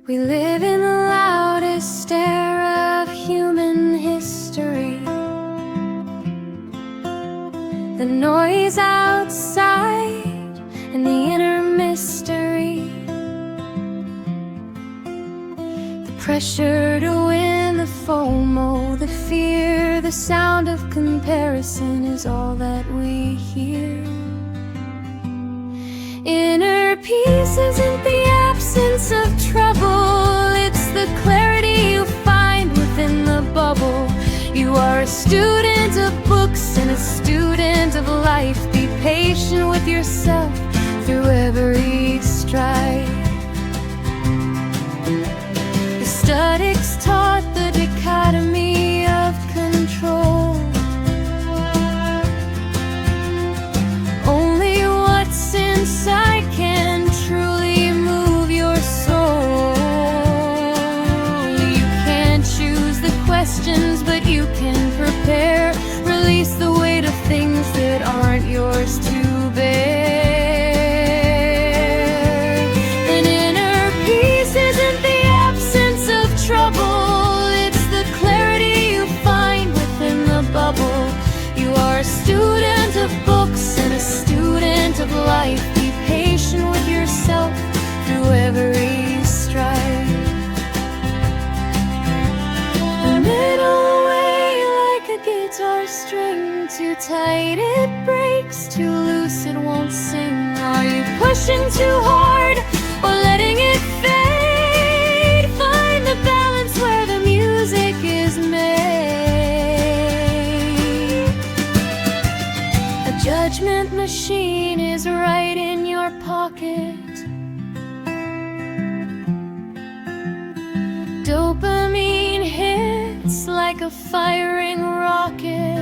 We live in the loudest era of human history. The noise outside and the inner mystery. The pressure to win, the FOMO, the fear, the sound of comparison is all that we hear. Inner peace isn't the absence of trouble, it's the clarity you find within the bubble. You are a student of books and a student of life. Be patient with yourself through every strife. The Stoics taught the dichotomy of control. Only what's inside can truly move your soul. You can't choose the questions, but you can prepare. Release the weight of things that aren't yours to bear. An inner peace isn't the absence of trouble, it's the clarity you find within the bubble. You are a student of books and a student of life. Be patient with yourself through every strife. The middle way, like a guitar string, too tight it breaks, too loose it won't sing. Are you pushing too hard or letting it fade? Find the balance where the music is made. A judgment machine is right in your pocket. Dopamine hits like a firing rocket.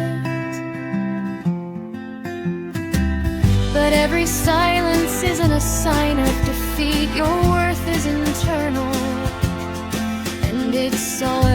But every silence isn't a sign of defeat. Your worth is internal, and it's all